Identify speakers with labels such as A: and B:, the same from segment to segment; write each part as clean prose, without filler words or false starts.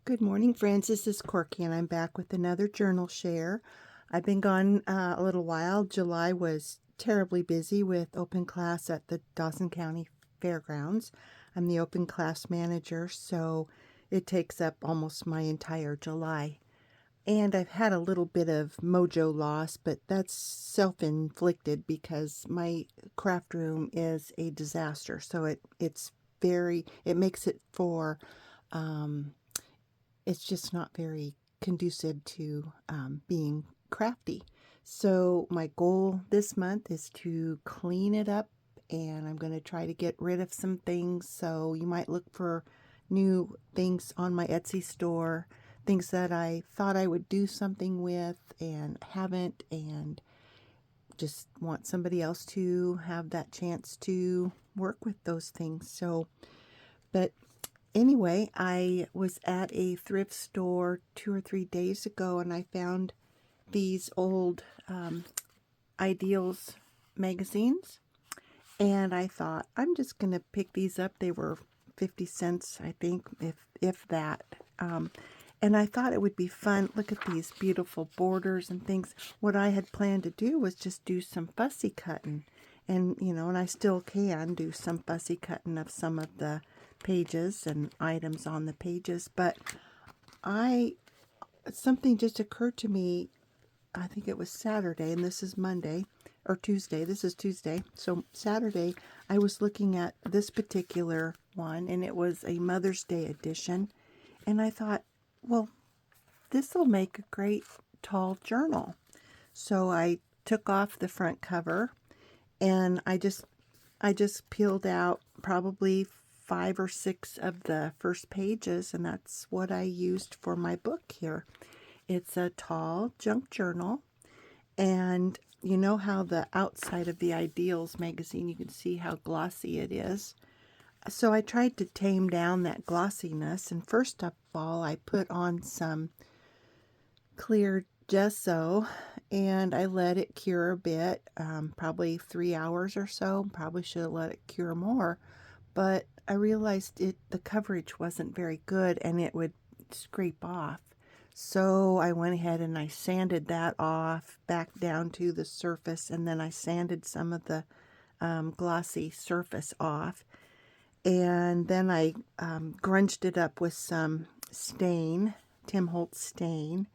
A: Good morning, friends. This is Corky, and I'm back with another journal share. I've been gone a little while. July was terribly busy with open class at the Dawson County Fairgrounds. I'm the open class manager, so it takes up almost my entire July. And I've had a little bit of mojo loss, but that's self-inflicted because my craft room is a disaster. So it makes it for it's just not very conducive to being crafty. So my goal this month is to clean it up, and I'm going to try to get rid of some things. So you might look for new things on my Etsy store, things that I thought I would do something with and haven't, and just want somebody else to have that chance to work with those things. But anyway, I was at a thrift store 2 or 3 days ago, and I found these old Ideals magazines, and I thought I'm just gonna pick these up. They were 50 cents, I think, if that. And I thought it would be fun. Look at these beautiful borders and things. What I had planned to do was just do some fussy cutting, and and I still can do some fussy cutting of some of the pages and items on the pages. But something just occurred to me. I think it was Saturday, and this is Monday, or Tuesday. This is Tuesday. So Saturday, I was looking at this particular one, and it was a Mother's Day edition. And I thought, well, this will make a great tall journal. So I took off the front cover, and I just peeled out probably 5 or 6 of the first pages, and that's what I used for my book here. It's a tall junk journal, and you know how the outside of the Ideals magazine, you can see how glossy it is. So I tried to tame down that glossiness, and first of all, I put on some clear gesso, and I let it cure a bit, probably 3 hours or so. Probably should have let it cure more, but I realized the coverage wasn't very good, and it would scrape off. So I went ahead and I sanded that off back down to the surface, and then I sanded some of the glossy surface off. And then I grunged it up with some stain, Tim Holtz stain,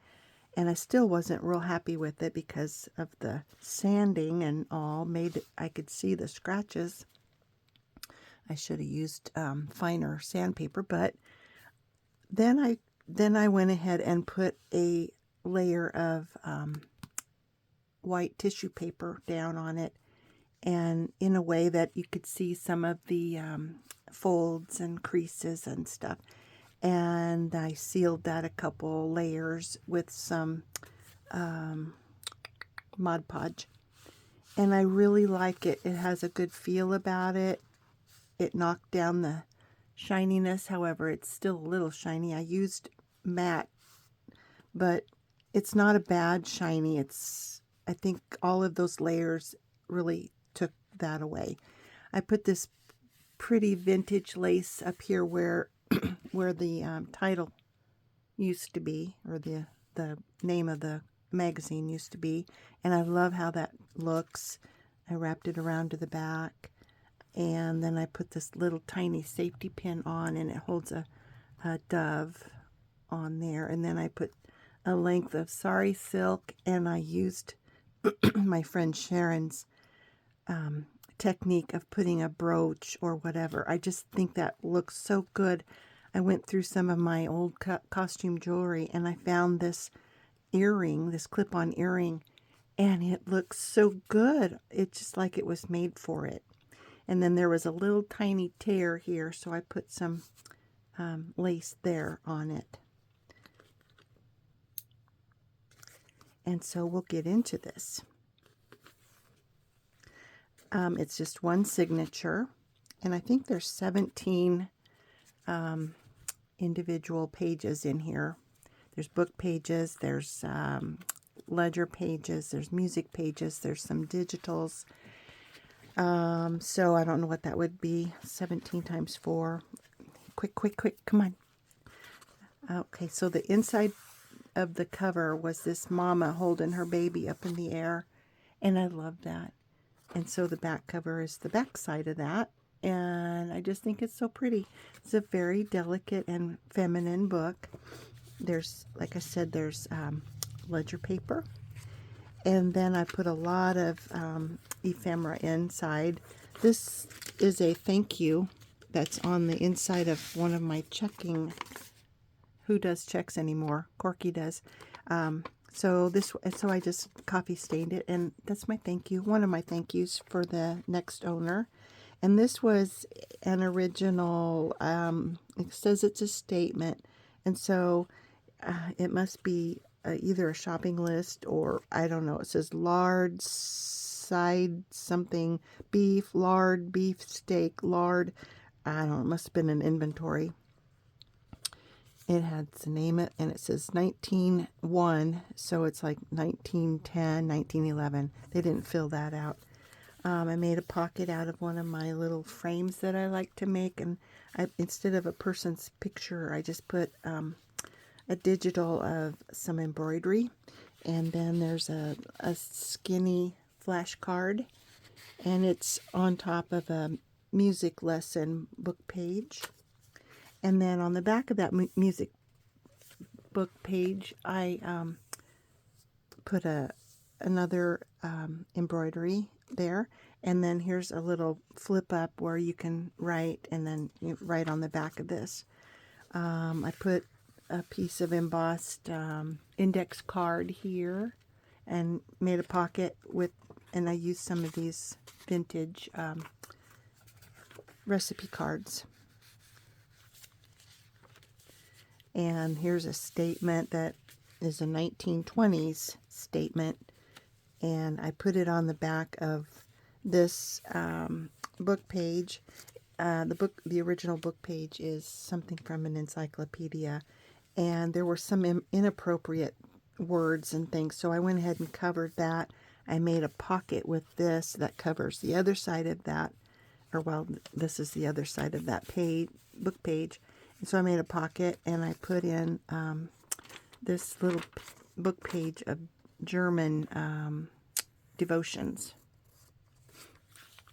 A: and I still wasn't real happy with it because of the sanding and all. I could see the scratches. I should have used finer sandpaper, but then I went ahead and put a layer of white tissue paper down on it, and in a way that you could see some of the folds and creases and stuff. And I sealed that a couple layers with some Mod Podge. And I really like it. It has a good feel about it. It knocked down the shininess. However, it's still a little shiny. I used matte, but it's not a bad shiny. I think all of those layers really took that away. I put this pretty vintage lace up here where where the title used to be, or the name of the magazine used to be, and I love how that looks. I wrapped it around to the back, and then I put this little tiny safety pin on, and it holds a dove on there. And then I put a length of sari silk, and I used my friend Sharon's technique of putting a brooch or whatever. I just think that looks so good. I went through some of my old costume jewelry, and I found this earring, this clip-on earring, and it looks so good. It's just like it was made for it. And then there was a little tiny tear here, so I put some lace there on it. And so we'll get into this. It's just one signature, and I think there's 17 individual pages in here. There's book pages, there's ledger pages, there's music pages, there's some digitals. So I don't know what that would be. 17 times 4. Quick, come on. Okay, so the inside of the cover was this mama holding her baby up in the air, and I love that. And so the back cover is the back side of that, and I just think it's so pretty. It's a very delicate and feminine book. There's, like I said, there's ledger paper, and then I put a lot of ephemera inside. This is a thank you that's on the inside of one of my checking. Who does checks anymore? Corky does. So I just coffee stained it, and that's my thank you. One of my thank yous for the next owner. And this was an original. It says it's a statement, and so it must be either a shopping list or I don't know. It says lard side something beef, lard beef steak, lard. I don't know. It must have been an inventory. It had to name it, and it says 1901, so it's like 1910, 1911. They didn't fill that out. I made a pocket out of one of my little frames that I like to make, and instead of a person's picture, I just put a digital of some embroidery, and then there's a skinny flashcard, and it's on top of a music lesson book page. And then on the back of that music book page, I put another embroidery there. And then here's a little flip up where you can write, and then you write on the back of this. I put a piece of embossed index card here and made a pocket with, and I used some of these vintage recipe cards. And here's a statement that is a 1920s statement, and I put it on the back of this book page. The original book page is something from an encyclopedia, and there were some inappropriate words and things, so I went ahead and covered that. I made a pocket with this that covers the other side of that, or well, this is the other side of that book page. And so I made a pocket, and I put in this little book page of German devotions.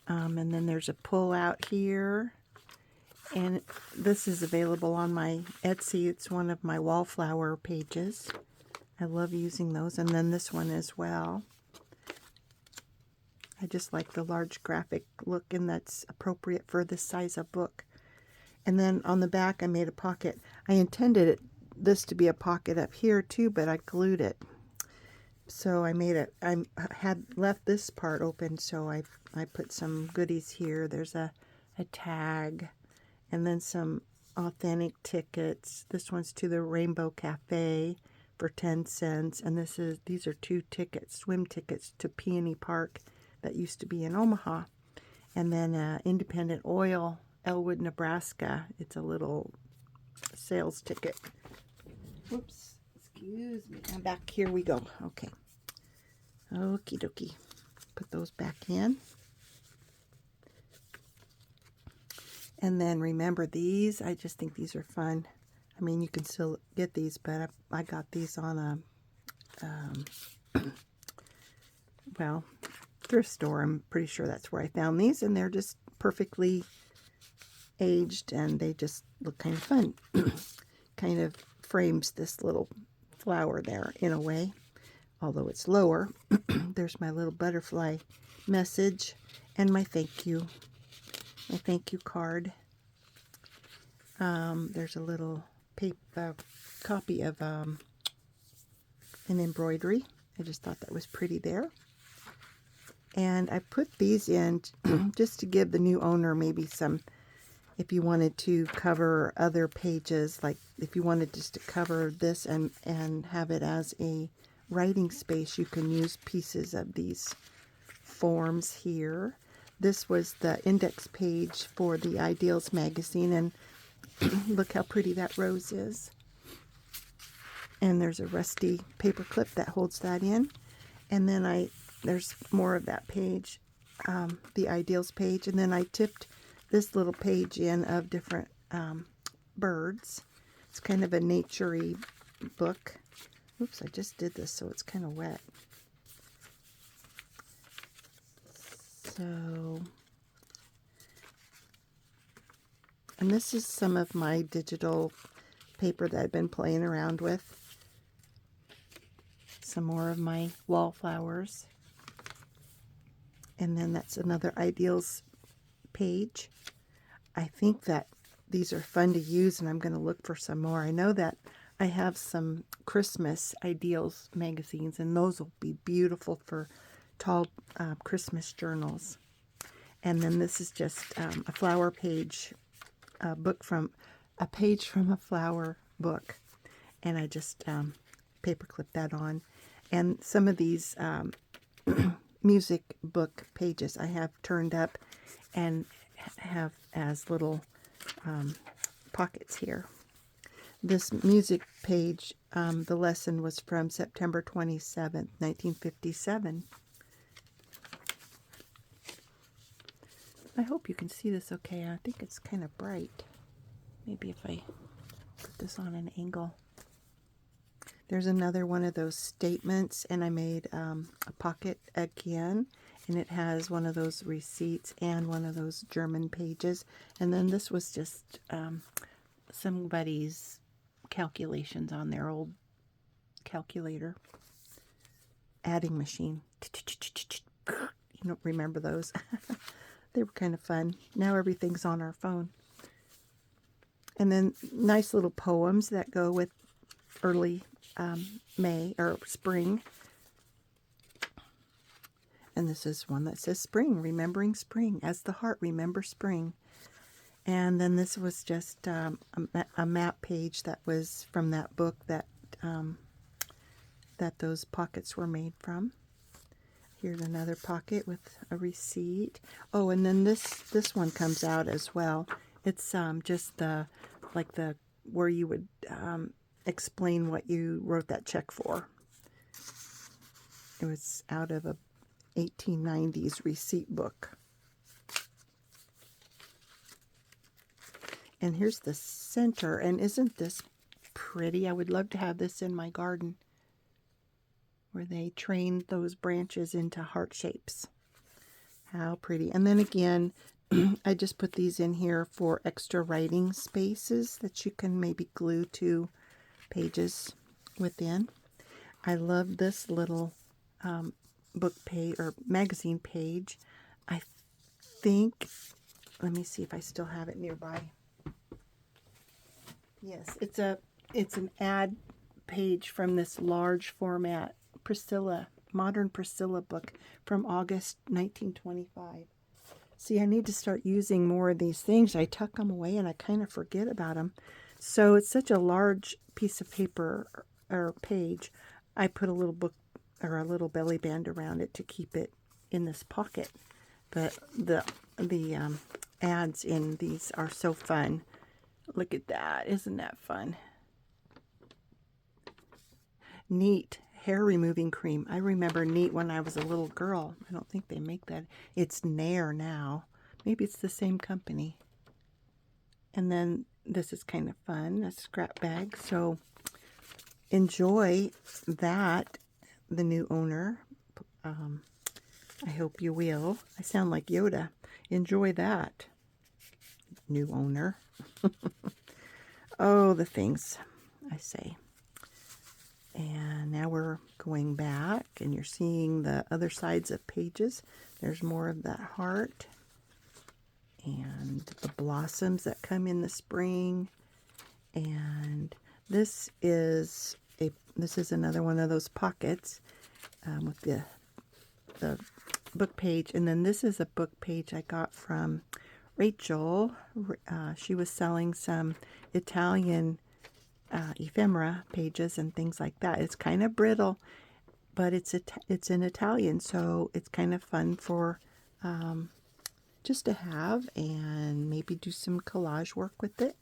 A: And then there's a pull out here, and this is available on my Etsy. It's one of my wallflower pages. I love using those, and then this one as well. I just like the large graphic look, and that's appropriate for this size of book. And then on the back, I made a pocket. I intended this to be a pocket up here too, but I glued it. So I had left this part open, so I put some goodies here. There's a tag, and then some authentic tickets. This one's to the Rainbow Cafe for 10 cents, and these are 2 tickets, swim tickets to Peony Park that used to be in Omaha. And then Independent Oil, Elwood, Nebraska. It's a little sales ticket. Whoops, excuse me. And back here we go. Okay. Okie dokie. Put those back in. And then remember these. I just think these are fun. I mean, you can still get these, but I got these on a, well, thrift store. I'm pretty sure that's where I found these, and they're just perfectly aged, and they just look kind of fun. Kind of frames this little flower there in a way, although it's lower. There's my little butterfly message and my thank you card. There's a little paper copy of an embroidery. I just thought that was pretty there. And I put these in just to give the new owner maybe some, if you wanted to cover other pages, like if you wanted just to cover this and have it as a writing space, you can use pieces of these forms here. This was the index page for the Ideals magazine, and look how pretty that rose is. And there's a rusty paper clip that holds that in. And then there's more of that page, the Ideals page, and then I tipped this little page in of different birds. It's kind of a nature-y book. Oops, I just did this, so it's kind of wet. So, and this is some of my digital paper that I've been playing around with. Some more of my wallflowers. And then that's another ideals page. I think that these are fun to use, and I'm going to look for some more. I know that I have some Christmas ideals magazines, and those will be beautiful for tall Christmas journals. And then this is just a flower page, a page from a flower book, and I just paper clip that on. And some of these music book pages I have turned up and have as little pockets here. This music page, the lesson was from September 27th, 1957. I hope you can see this okay. I think it's kind of bright. Maybe if I put this on an angle. There's another one of those statements, and I made a pocket again, and it has one of those receipts and one of those German pages. And then this was just somebody's calculations on their old calculator. Adding machine. You don't remember those? They were kind of fun. Now everything's on our phone. And then nice little poems that go with early May or spring. And this is one that says spring, remembering spring. As the heart, remember spring. And then this was just a map page that was from that book that that those pockets were made from. Here's another pocket with a receipt. Oh, and then this one comes out as well. It's just where you would explain what you wrote that check for. It was out of a 1890s receipt book. And here's the center. And isn't this pretty? I would love to have this in my garden, where they trained those branches into heart shapes. How pretty. And then again, I just put these in here for extra writing spaces that you can maybe glue to pages within. I love this little book page or magazine page. I think, let me see if I still have it nearby. Yes, it's an ad page from this large format modern Priscilla book from August 1925. See, I need to start using more of these things. I tuck them away and I kind of forget about them. So it's such a large piece of paper or page. I put a little book or a little belly band around it to keep it in this pocket. But the ads in these are so fun. Look at that. Isn't that fun? Neat hair removing cream. I remember Neat when I was a little girl. I don't think they make that. It's Nair now. Maybe it's the same company. And then this is kind of fun, a scrap bag. So enjoy that, the new owner. I hope you will. I sound like Yoda. Enjoy that, new owner. Oh, the things I say. And now we're going back, and you're seeing the other sides of pages. There's more of that heart. And the blossoms that come in the spring. And this is another one of those pockets with the book page. And then this is a book page I got from Rachel. She was selling some Italian ephemera pages and things like that. It's kind of brittle, but it's in Italian, so it's kind of fun for just to have and maybe do some collage work with it.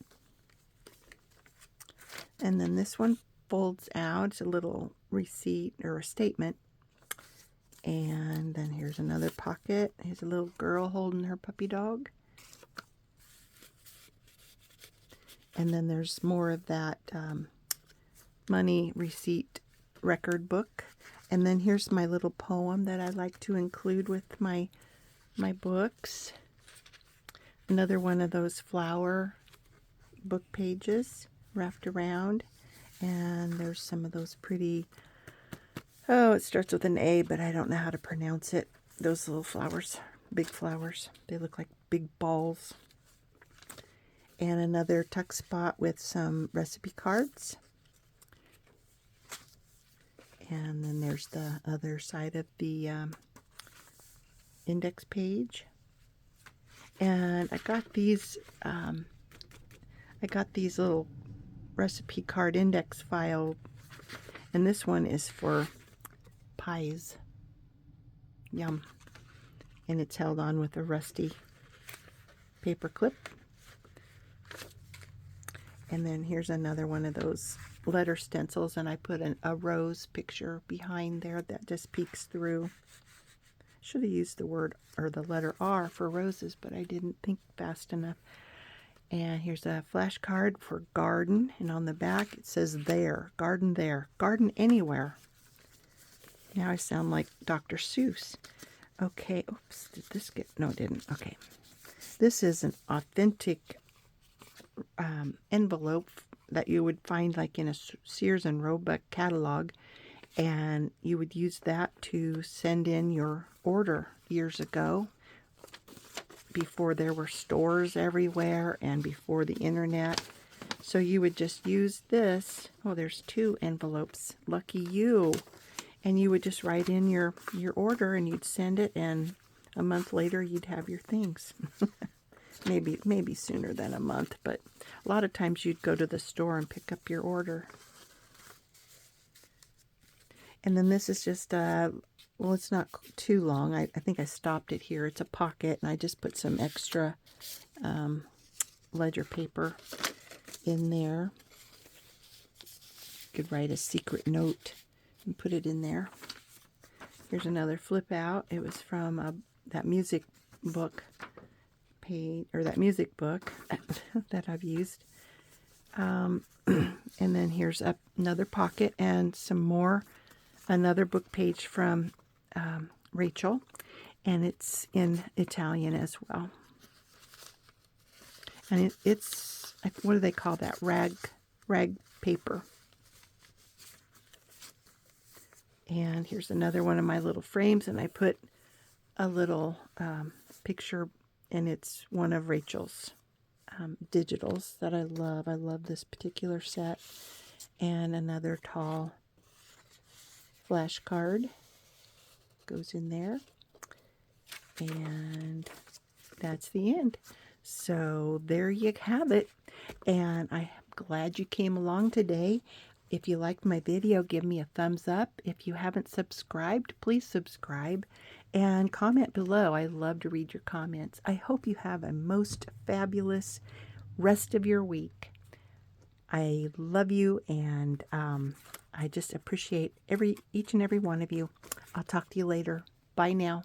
A: And then this one folds out. It's a little receipt or a statement. And then here's another pocket. Here's a little girl holding her puppy dog. And then there's more of that money receipt record book. And then here's my little poem that I like to include with my books. Another one of those flower book pages wrapped around. And there's some of those pretty, oh, it starts with an A, but I don't know how to pronounce it. Those little flowers, big flowers. They look like big balls. And another tuck spot with some recipe cards. And then there's the other side of the index page. And I got these little recipe card index file, and this one is for pies. Yum. And it's held on with a rusty paper clip. And then here's another one of those letter stencils, and I put a rose picture behind there that just peeks through. Should have used the word or the letter R for roses, but I didn't think fast enough. And here's a flashcard for garden, and on the back it says there, garden anywhere. Now I sound like Dr. Seuss. Okay, oops, did this get, no it didn't. Okay, this is an authentic envelope that you would find like in a Sears and Roebuck catalog, and you would use that to send in your order years ago, before there were stores everywhere and before the internet. So you would just use this. Oh, there's 2 envelopes. Lucky you. And you would just write in your order, and you'd send it, and a month later you'd have your things. maybe sooner than a month, but a lot of times you'd go to the store and pick up your order. And then this is just well, it's not too long. I think I stopped it here. It's a pocket, and I just put some extra ledger paper in there. You could write a secret note and put it in there. Here's another flip out. It was from that music book page, or that music book that I've used. And then here's another pocket and some more. Another book page from Rachel, and it's in Italian as well. And it's, what do they call that? Rag paper. And here's another one of my little frames, and I put a little picture, and it's one of Rachel's digitals that I love. I love this particular set. And another tall flashcard goes in there, and that's the end. So there you have it, and I'm glad you came along today. If you liked my video, give me a thumbs up. If you haven't subscribed, please subscribe and comment below. I love to read your comments. I hope you have a most fabulous rest of your week. I love you, and I just appreciate each and every one of you. I'll talk to you later. Bye now.